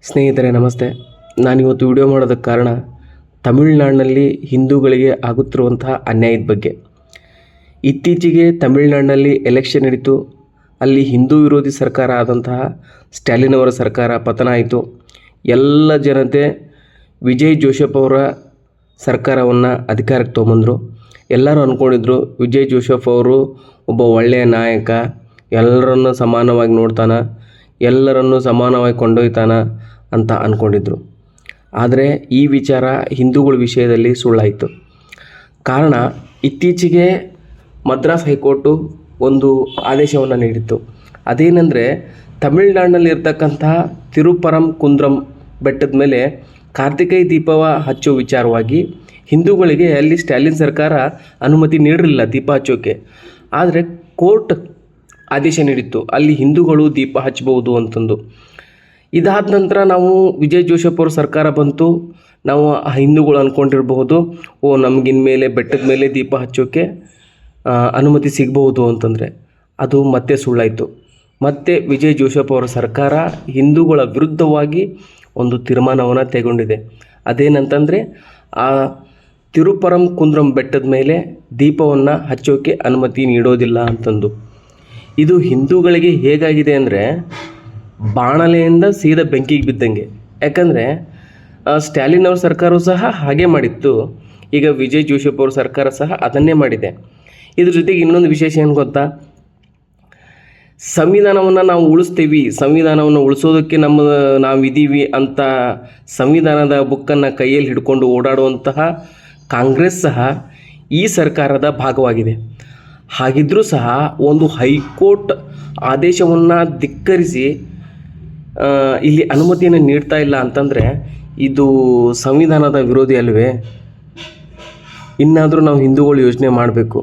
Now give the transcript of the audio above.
ಸ್ನೇಹಿತರೆ ನಮಸ್ತೆ. ನಾನಿವತ್ತು ವಿಡಿಯೋ ಮಾಡೋದಕ್ಕೆ ಕಾರಣ ತಮಿಳುನಾಡಿನಲ್ಲಿ ಹಿಂದೂಗಳಿಗೆ ಆಗುತ್ತಿರುವಂತಹ ಅನ್ಯಾಯದ ಬಗ್ಗೆ. ಇತ್ತೀಚೆಗೆ ತಮಿಳುನಾಡಿನಲ್ಲಿ ಎಲೆಕ್ಷನ್ ನಡೀತು. ಅಲ್ಲಿ ಹಿಂದೂ ವಿರೋಧಿ ಸರ್ಕಾರ ಆದಂತಹ ಸ್ಟ್ಯಾಲಿನ್ ಅವರ ಸರ್ಕಾರ ಪತನ ಆಯಿತು. ಎಲ್ಲ ಜನತೆ ವಿಜಯ್ ಜೋಸೆಫ್ ಅವರ ಸರ್ಕಾರವನ್ನು ಅಧಿಕಾರಕ್ಕೆ ತೊಗೊಂಬಂದರು. ಎಲ್ಲರೂ ಅಂದ್ಕೊಂಡಿದ್ರು ವಿಜಯ್ ಜೋಸೆಫ್ ಅವರು ಒಬ್ಬ ಒಳ್ಳೆಯ ನಾಯಕ, ಎಲ್ಲರನ್ನು ಸಮಾನವಾಗಿ ನೋಡ್ತಾನೆ, ಎಲ್ಲರನ್ನು ಸಮಾನವಾಗಿ ಕೊಂಡೊಯ್ತಾನೆ ಅಂತ ಅಂದ್ಕೊಂಡಿದ್ರು. ಆದರೆ ಈ ವಿಚಾರ ಹಿಂದೂಗಳ ವಿಷಯದಲ್ಲಿ ಸುಳ್ಳಾಯಿತು. ಕಾರಣ, ಇತ್ತೀಚೆಗೆ ಮದ್ರಾಸ್ ಹೈಕೋರ್ಟು ಒಂದು ಆದೇಶವನ್ನು ನೀಡಿತ್ತು. ಅದೇನೆಂದರೆ, ತಮಿಳುನಾಡಿನಲ್ಲಿರ್ತಕ್ಕಂತಹ ತಿರುಪರಂ ಕುಂದ್ರಂ ಬೆಟ್ಟದ ಮೇಲೆ ಕಾರ್ತಿಕೈ ದೀಪವ ಹಚ್ಚೋ ವಿಚಾರವಾಗಿ ಹಿಂದೂಗಳಿಗೆ ಅಲ್ಲಿ ಸ್ಟ್ಯಾಲಿನ್ ಸರ್ಕಾರ ಅನುಮತಿ ನೀಡಿರಲಿಲ್ಲ ದೀಪ ಹಚ್ಚೋಕ್ಕೆ. ಆದರೆ ಕೋರ್ಟ್ ಆದೇಶ ನೀಡಿತ್ತು ಅಲ್ಲಿ ಹಿಂದೂಗಳು ದೀಪ ಹಚ್ಚಬಹುದು ಅಂತಂದು. ಇದಾದ ನಂತರ ನಾವು ವಿಜಯ್ ಜೋಸೆಫ್ ಅವ್ರ ಸರ್ಕಾರ ಬಂತು. ನಾವು ಹಿಂದೂಗಳು ಅಂದ್ಕೊಂಡಿರಬಹುದು, ನಮಗಿನ ಮೇಲೆ ಬೆಟ್ಟದ ಮೇಲೆ ದೀಪ ಹಚ್ಚೋಕ್ಕೆ ಅನುಮತಿ ಸಿಗಬಹುದು ಅಂತಂದರೆ. ಅದು ಮತ್ತೆ ಸುಳ್ಳಾಯಿತು. ಮತ್ತೆ ವಿಜಯ್ ಜೋಸೆಫ್ ಅವರ ಸರ್ಕಾರ ಹಿಂದೂಗಳ ವಿರುದ್ಧವಾಗಿ ಒಂದು ತೀರ್ಮಾನವನ್ನು ತೆಗೊಂಡಿದೆ. ಅದೇನಂತಂದರೆ, ಆ ತಿರುಪರಂ ಕುಂದ್ರಂ ಬೆಟ್ಟದ ಮೇಲೆ ದೀಪವನ್ನು ಹಚ್ಚೋಕ್ಕೆ ಅನುಮತಿ ನೀಡೋದಿಲ್ಲ ಅಂತಂದು. ಇದು ಹಿಂದೂಗಳಿಗೆ ಹೇಗಾಗಿದೆ ಅಂದರೆ, ಬಾಣಲೆಯಿಂದ ಸೀದಾ ಬೆಂಕಿಗೆ ಬಿದ್ದಂಗೆ. ಯಾಕಂದರೆ ಸ್ಟ್ಯಾಲಿನ್ ಅವ್ರ ಸರ್ಕಾರವೂ ಸಹ ಹಾಗೆ ಮಾಡಿತ್ತು. ಈಗ ವಿಜಯ್ ಜೋಸೆಫ್ ಅವ್ರ ಸರ್ಕಾರ ಸಹ ಅದನ್ನೇ ಮಾಡಿದೆ. ಇದ್ರ ಜೊತೆಗೆ ಇನ್ನೊಂದು ವಿಶೇಷ ಏನು ಗೊತ್ತಾ, ಸಂವಿಧಾನವನ್ನು ನಾವು ಉಳಿಸ್ತೀವಿ, ಸಂವಿಧಾನವನ್ನು ಉಳಿಸೋದಕ್ಕೆ ನಾವಿದ್ದೀವಿ ಅಂತ ಸಂವಿಧಾನದ ಬುಕ್ಕನ್ನು ಕೈಯಲ್ಲಿ ಹಿಡ್ಕೊಂಡು ಓಡಾಡುವಂತಹ ಕಾಂಗ್ರೆಸ್ ಸಹ ಈ ಸರ್ಕಾರದ ಭಾಗವಾಗಿದೆ. ಹಾಗಿದ್ದರೂ ಸಹ ಒಂದು ಹೈಕೋರ್ಟ್ ಆದೇಶವನ್ನು ಧಿಕ್ಕರಿಸಿ ಇಲ್ಲಿ ಅನುಮತಿಯನ್ನು ನೀಡ್ತಾ ಇಲ್ಲ ಅಂತಂದರೆ ಇದು ಸಂವಿಧಾನದ ವಿರೋಧಿ ಅಲ್ವೇ? ಇನ್ನಾದರೂ ನಾವು ಹಿಂದೂಗಳು ಯೋಚನೆ ಮಾಡಬೇಕು.